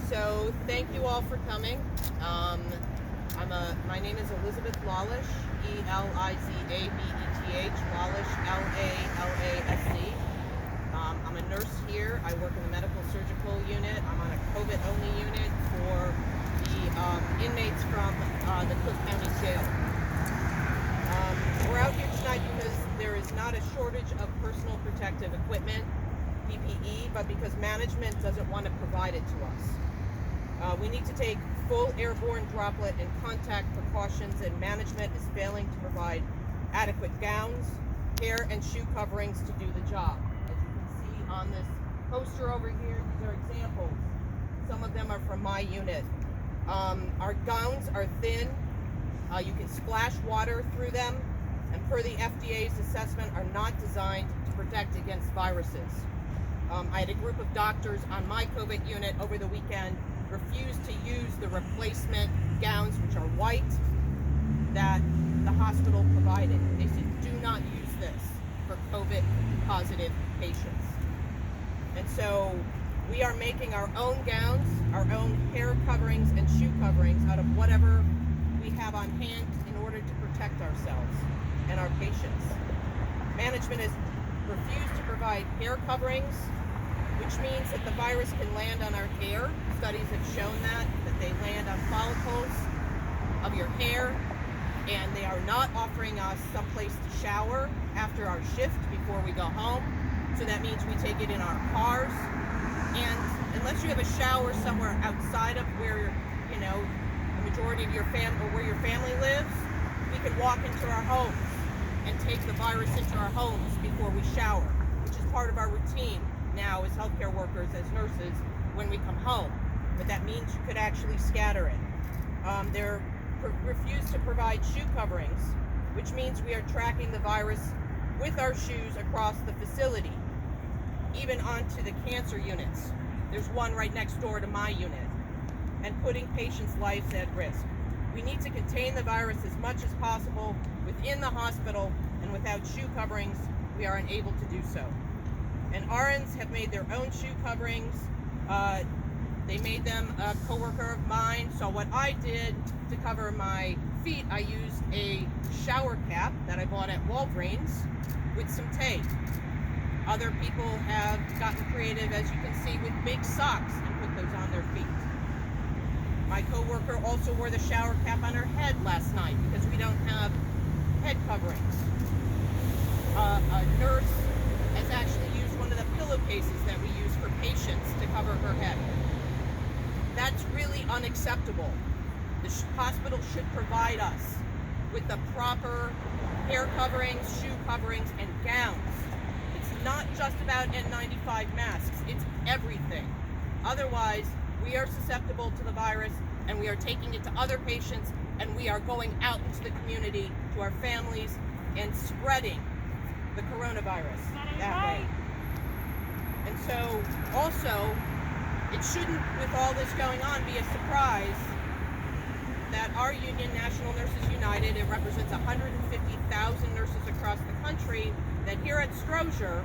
So thank you all for coming. My name is Elizabeth Wallace, Elizabeth, Wallace, Lasc. I'm a nurse here. I work in the medical surgical unit. I'm on a COVID-only unit for the inmates from the Cook County Jail. We're out here tonight because there is not a shortage of personal protective equipment, PPE, but because management doesn't want to provide it to us. We need to take full airborne droplet and contact precautions, and management is failing to provide adequate gowns, hair, and shoe coverings to do the job. As you can see on this poster over here, these are examples. Some of them are from my unit. Our gowns are thin. You can splash water through them, and per the FDA's assessment, are not designed to protect against viruses. I had a group of doctors on my COVID unit over the weekend refused to use the replacement gowns, which are white, that the hospital provided. They said, do not use this for COVID positive patients. And so we are making our own gowns, our own hair coverings and shoe coverings out of whatever we have on hand in order to protect ourselves and our patients. Management has refused to provide hair coverings, which means that the virus can land on our hair. Studies have shown that they land on follicles of your hair, and they are not offering us someplace to shower after our shift before we go home. So that means we take it in our cars. And unless you have a shower somewhere outside of where, the majority of your family, or where your family lives, we can walk into our homes and take the virus into our homes before we shower, which is part of our routine now as healthcare workers, as nurses, when we come home. But that means you could actually scatter it. They're refused to provide shoe coverings, which means we are tracking the virus with our shoes across the facility, even onto the cancer units. There's one right next door to my unit, and putting patients' lives at risk. We need to contain the virus as much as possible within the hospital, and without shoe coverings, we are unable to do so. And RNs have made their own shoe coverings. They made them. A coworker of mine. So what I did to cover my feet, I used a shower cap that I bought at Walgreens with some tape. Other people have gotten creative, as you can see, with big socks and put those on their feet. My coworker also wore the shower cap on her head last night because we don't have head coverings. A nurse has actually used one of the pillowcases that we use for patients to cover her head. That's really unacceptable. The hospital should provide us with the proper hair coverings, shoe coverings, and gowns. It's not just about N95 masks, it's everything. Otherwise, we are susceptible to the virus, and we are taking it to other patients, and we are going out into the community to our families and spreading the coronavirus that way. And so also, it shouldn't, with all this going on, be a surprise that our union, National Nurses United, it represents 150,000 nurses across the country, that here at Stroger,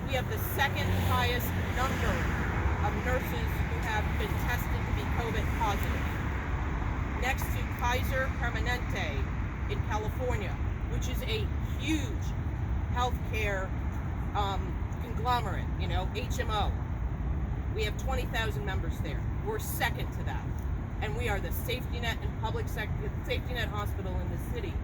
we have the second highest number of nurses who have been tested to be COVID positive. Next to Kaiser Permanente in California, which is a huge healthcare conglomerate, HMO. We have 20,000 members there. We're second to that. And we are the safety net and safety net hospital in the city.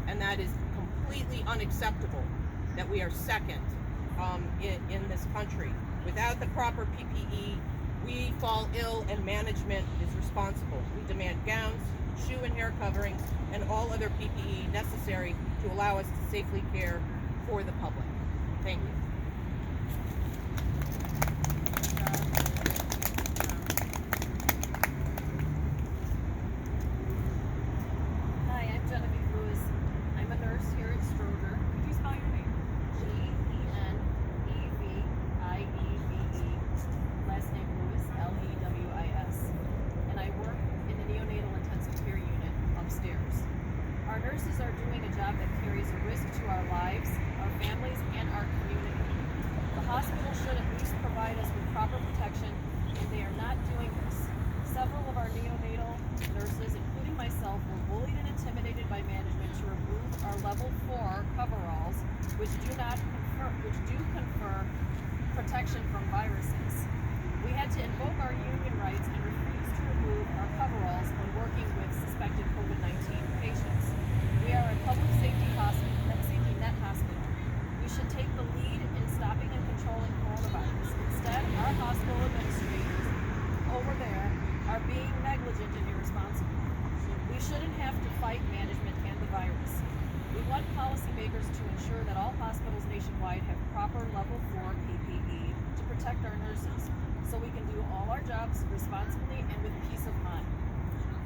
And that is completely unacceptable that we are second in this country. Without the proper PPE, we fall ill, and management is responsible. We demand gowns, shoe and hair coverings, and all other PPE necessary to allow us to safely care for the public. Thank you. Nurses are doing a job that carries a risk to our lives, our families, and our community. The hospital should at least provide us with proper protection, and they are not doing this. level 4 coveralls, which do confer protection from viruses. We had to invoke our union rights and refuse to remove our coveralls when working with suspected COVID-19 patients. We are a public safety net hospital. We should take the lead in stopping and controlling coronavirus. Instead, our hospital administrators over there are being negligent and irresponsible. We shouldn't have to fight management and the virus. We want policymakers to ensure that all hospitals nationwide have proper level 4 PPE to protect our nurses, so we can do all our jobs responsibly and with peace of mind.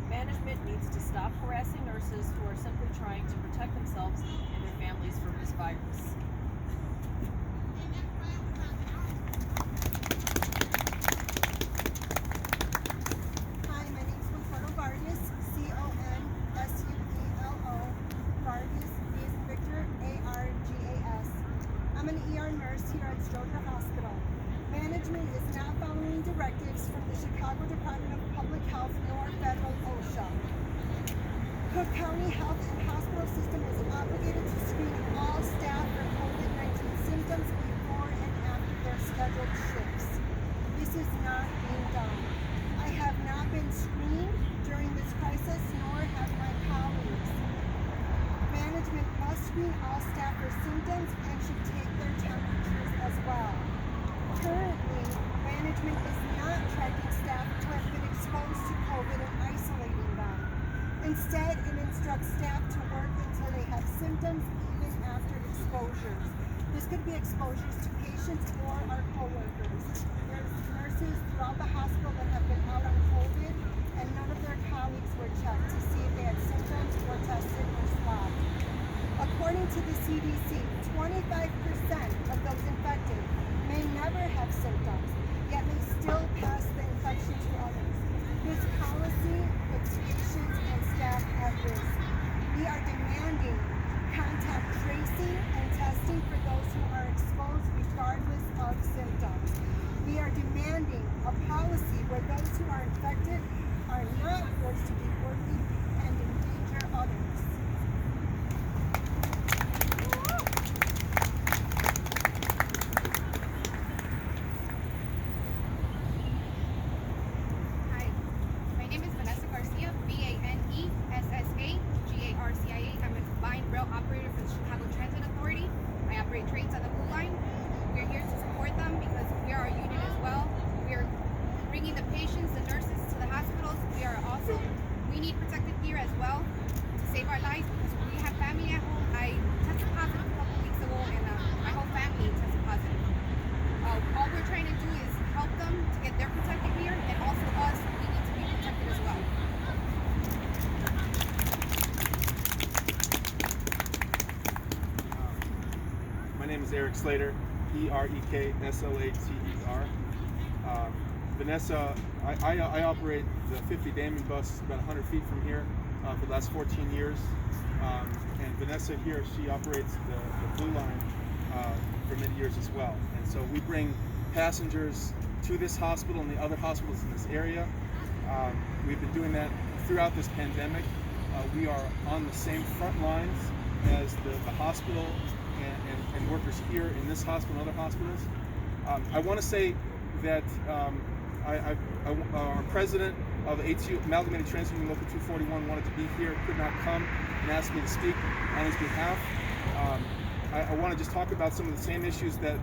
Management needs to stop harassing nurses who are simply trying to protect themselves and their families from this virus. Hi, my name is Consuelo Vargas, Consuelo. Vargas is Victor, ARGAS. I'm an ER nurse here at Stroger Hospital. Management is not following directives from the Chicago Department of Public Health nor federal OSHA. Cook County Health and Hospital System is obligated to screen all staff for COVID-19 symptoms before and after their scheduled shifts. This is not being done. I have not been screened during this crisis, nor have my colleagues. Management must screen all staff for symptoms and should take their temperatures as well. Currently, management is not tracking staff who have been exposed to COVID and isolating them. Instead, it instructs staff to work until they have symptoms, even after exposures. This could be exposures to patients or our coworkers. There's nurses throughout the hospital that have been out on COVID, and none of their colleagues were checked to see if they had symptoms or tested or swabbed. According to the CDC, 25% of those infected may never have symptoms, yet may still pass the infection to others. This policy puts patients and staff at risk. We are demanding contact tracing and testing for those who are exposed regardless of symptoms. We are demanding a policy where those who are infected are not forced to be working and endanger others. I'm a combined rail operator for the Chicago Transit Authority. I operate trains on the Blue Line. We're here to support them because we are a union as well. We are bringing the patients, the nurses to the hospitals. We need protective gear as well to save our lives because we have family at home. I tested positive a couple weeks ago and my whole family tested positive. All we're trying to do is help them to get their protective gear, and also us, we need to be protected as well. My name is Eric Slater, EREKSLATER. Vanessa, I operate the 50 Damon bus about 100 feet from here for the last 14 years. And Vanessa here, she operates the Blue Line for many years as well. And so we bring passengers to this hospital and the other hospitals in this area. We've been doing that throughout this pandemic. We are on the same front lines as the hospital and workers here in this hospital and other hospitals. I want to say that our president of ATU, Amalgamated Transit Union Local 241, wanted to be here, could not come, and asked me to speak on his behalf. I want to just talk about some of the same issues that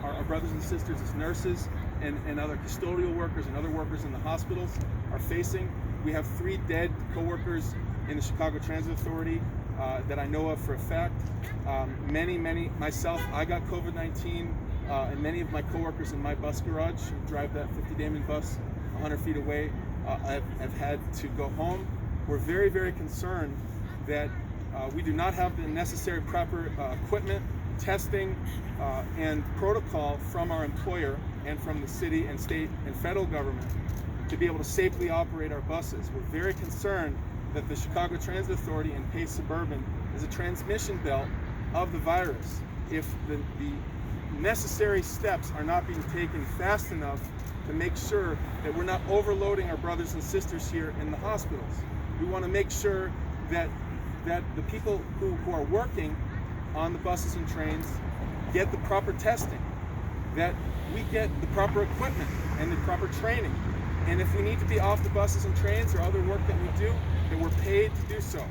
our brothers and sisters as nurses and other custodial workers and other workers in the hospitals are facing. We have 3 dead co-workers in the Chicago Transit Authority that I know of for a fact. Myself, I got COVID-19, and many of my coworkers in my bus garage who drive that 50 Damon bus 100 feet away have had to go home. We're very, very concerned that we do not have the necessary proper equipment, testing, and protocol from our employer and from the city and state and federal government to be able to safely operate our buses. We're very concerned that the Chicago Transit Authority and Pace Suburban is a transmission belt of the virus. If the necessary steps are not being taken fast enough to make sure that we're not overloading our brothers and sisters here in the hospitals. We want to make sure that that the people who are working on the buses and trains get the proper testing, that we get the proper equipment and the proper training. And if we need to be off the buses and trains or other work that we do, that we're paid to do so.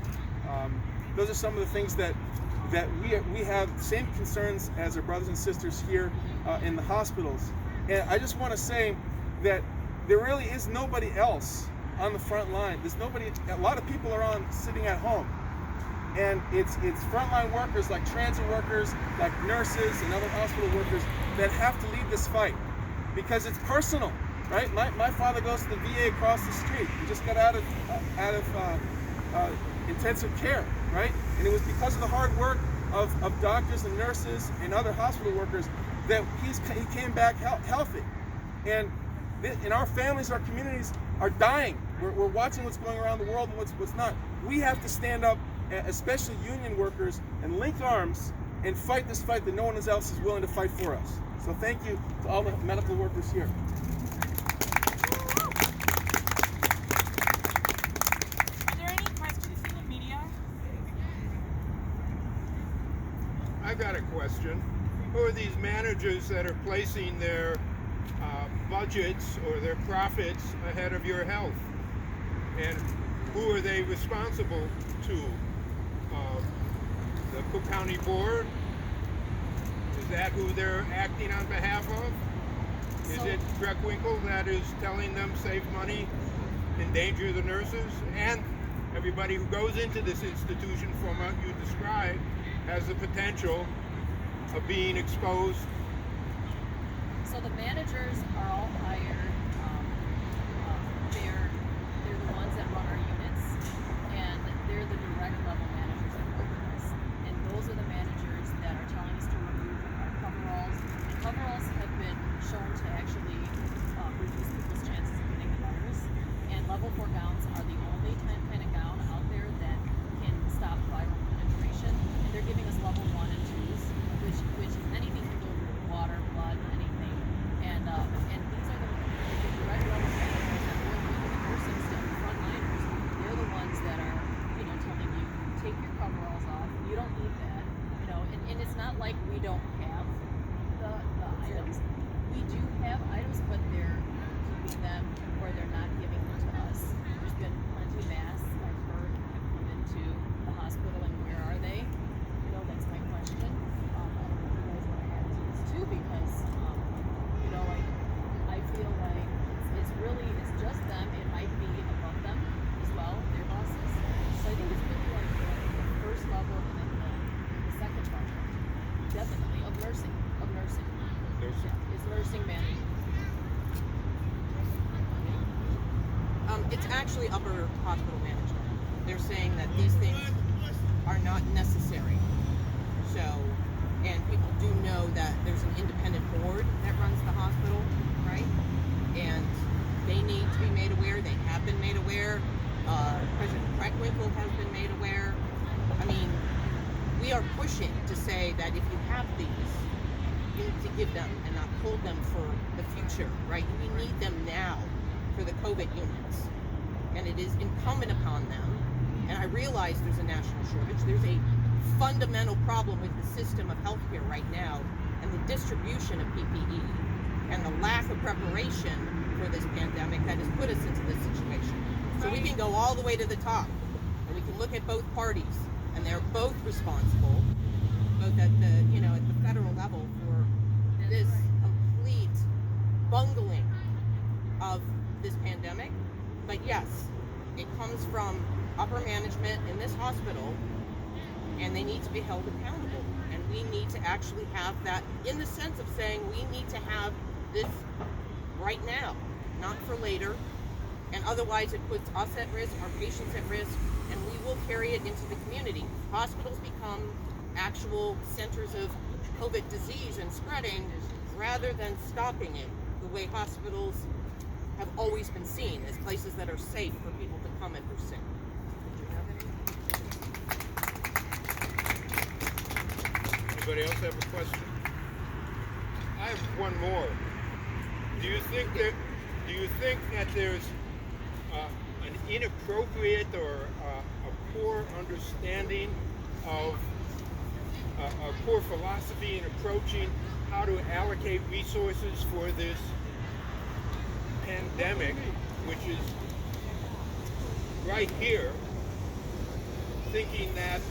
Those are some of the things that we have the same concerns as our brothers and sisters here in the hospitals. And I just want to say that there really is nobody else on the front line. There's nobody. A lot of people are sitting at home, and it's frontline workers like transit workers, like nurses and other hospital workers that have to lead this fight because it's personal, right? My father goes to the VA across the street. He just got out of intensive care, right? And it was because of the hard work of doctors and nurses and other hospital workers that he came back healthy. And our families, our communities are dying. We're watching what's going around the world and what's not. We have to stand up, especially union workers, and link arms and fight this fight that no one else is willing to fight for us. So thank you to all the medical workers here. Are there any questions from the media? I got a question. Who are these managers that are placing their budgets or their profits ahead of your health? And who are they responsible to? The Cook County Board? Is that who they're acting on behalf of? Is it Dreckwinkle that is telling them save money, endanger the nurses? And everybody who goes into this institution, from what you described, has the potential of being exposed. So the managers are all hired. They're the ones that run our units, and they're the direct level managers that work with us. And those are the managers that are telling us to remove our coveralls. And coveralls have been shown to actually reduce people's chances of getting the virus. And level 4 gowns are the only kind of gown out there that can stop viral penetration. And they're giving us level 1 and 2s, which is anything can go through water, blood, anything. And these are the direct level managers that work with the nursing staff, the frontliners. They're the ones that are, telling you, take your coveralls off. You don't need that, and it's not like we don't have the items. We do have items, but they're keeping them or they're not giving them to us. There's been plenty of masks I've heard have come into the hospital, and where are they? That's my question. I don't know if you guys want to add to this too, because I feel like it's just them. It might be above them as well, their bosses. So I think it's really like the first level and then the second level, definitely, of nursing. Yeah, is nursing management. It's actually upper hospital management. They're saying that these things are not necessary. So, and people do know that there's an independent board that runs the hospital, right? And they need to be made aware. They have been made aware. President Dreckwinkle has been made aware. I mean, we are pushing to say that if you have these, you need to give them and not hold them for the future, right? We need them now for the COVID units. And it is incumbent upon them. And I realize there's a national shortage. There's a fundamental problem with the system of healthcare right now, and the distribution of PPE, and the lack of preparation for this pandemic that has put us into this situation. So we can go all the way to the top, and we can look at both parties, and they're both responsible, both at the at the federal level for this complete bungling of this pandemic. But yes, it comes from upper management in this hospital, and they need to be held accountable. And we need to actually have that, in the sense of saying we need to have this right now, not for later. And otherwise it puts us at risk, our patients at risk, and we will carry it into the community. Hospitals become actual centers of COVID disease and spreading rather than stopping it, the way hospitals have always been seen as places that are safe for people to come if they're sick. Anybody else have a question? I have one more. Do you think that there's an inappropriate or a poor understanding of a poor philosophy in approaching how to allocate resources for this pandemic, which is right here, thinking that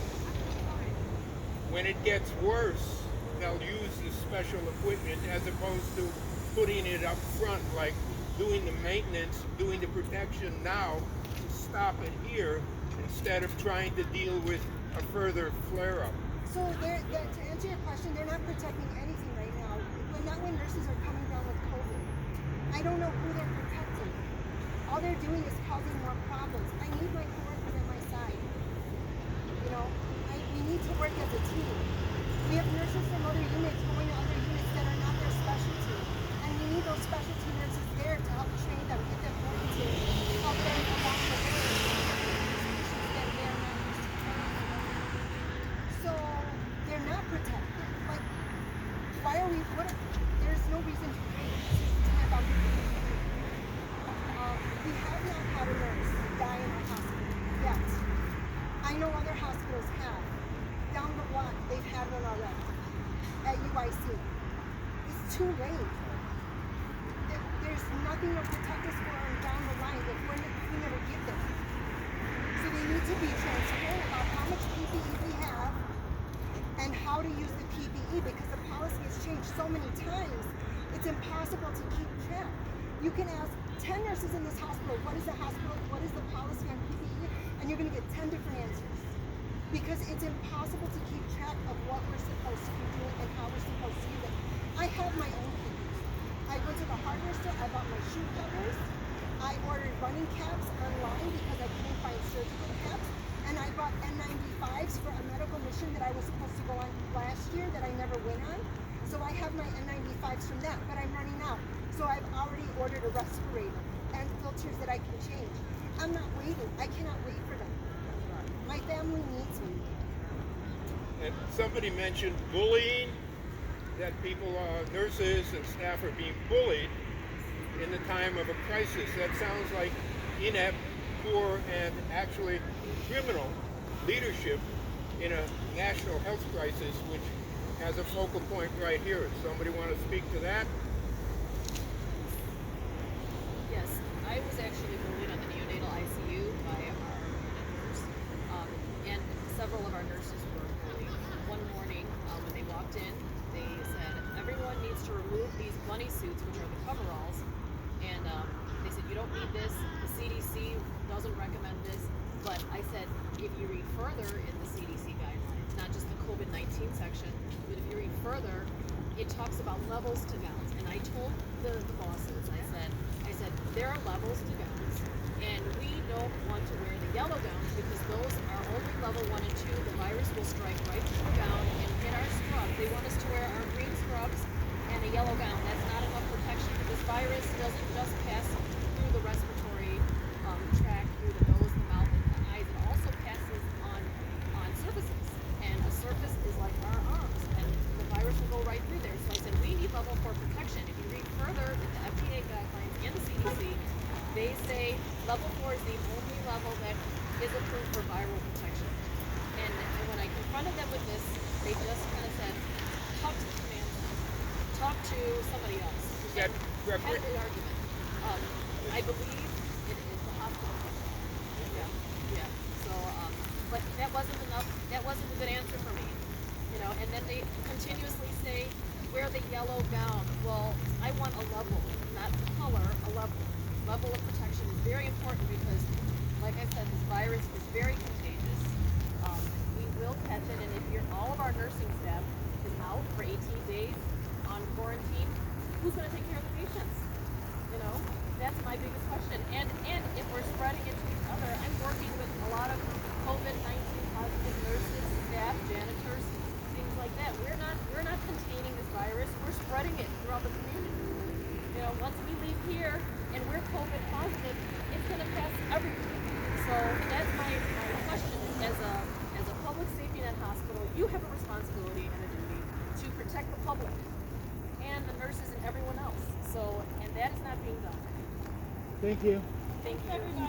when it gets worse, they'll use this special equipment as opposed to putting it up front, like doing the maintenance, doing the protection now to stop it here instead of trying to deal with a further flare-up. So to answer your question, they're not protecting anything right now. Not when nurses are coming down with COVID. I don't know who they're protecting. All they're doing is causing more problems. I need my coworkers at my side. You know, we need to work as a team. We have nurses from other units going to other units that are not their specialty. And we need those specialty nurses there to help train them, get them oriented, help them along the way. That they're not used to. So they're not protected. Like, why are we, there's no reason to wait. We have not had a nurse die in our hospital yet. I know other hospitals have. Down the block, they've had one already at UIC. It's too late. There's nothing to protect us for down the line if we never get there. So they need to be transparent about how much PPE we have and how to use the PPE, because the policy has changed so many times, it's impossible to keep track. You can ask 10 nurses in this hospital, what is the policy on PPE? And you're gonna get 10 different answers. Because it's impossible to keep track of what we're supposed to be doing and how we're supposed to use it. I have my own PPE. I went to the hardware store, I bought my shoe covers, I ordered running caps online because I couldn't find surgical caps, and I bought N95s for a medical mission that I was supposed to go on last year that I never went on. So I have my N95s from that, but I'm running out. So I've already ordered a respirator and filters that I can change. I'm not waiting. I cannot wait for them. My family needs me. And somebody mentioned bullying, that people, nurses and staff are being bullied in the time of a crisis. That sounds like inept, poor, and actually criminal leadership in a national health crisis, which has a focal point right here. Somebody want to speak to that? Yes, I was actually bullied on the neonatal ICU by our nurse, and several of our nurses were bullied. One morning, when they walked in, they said, everyone needs to remove these bunny suits, which are the coveralls, and they said, you don't need this, the CDC doesn't recommend this, but I said, if you read further in the CDC guidelines, not just the COVID-19 section, but if you read further, it talks about levels to gowns, and I told the bosses, I said, there are levels to gowns, and we don't want to wear the yellow gowns because those are only level 1 and 2. The virus will strike right through the gown and hit our scrubs. They want us to wear our green scrubs and a yellow gown. That's not enough protection. This virus doesn't just pass through the respiratory tract, through the nose, the mouth, and the eyes. It also passes on surfaces, and a surface is like our arms, and the virus will go right through there. So I said, we need level 4 protection. If you read further in the FDA guidelines and the CDC, they say level 4 is the only level that is approved for viral protection. And when I confronted them with this, they just kind of said, talk to the command center, talk to somebody else. Is that correct? Had the argument. I believe it is the hospital. Yeah. So, but that wasn't enough. That wasn't a good answer for me. You know, and then they continuously say, wear the yellow gown. Well, I want a level, not the color, a level. Level of protection is very important because, like I said, this virus is very contagious. We will catch it, and if all of our nursing staff is out for 18 days on quarantine, who's going to take care of the patients? You know, that's my biggest question. And if we're spreading it to each other, I'm working with a lot of COVID-19 positive nurses, staff, janitors, things like that. We're not containing this virus. We're spreading it throughout the community. You know, once we leave here and we're COVID positive, it's going to pass everywhere. So that's my question. As a public safety net hospital, you have a responsibility and a duty to protect the public and the nurses and everyone else. So, and that is not being done. Thank you. Thank you.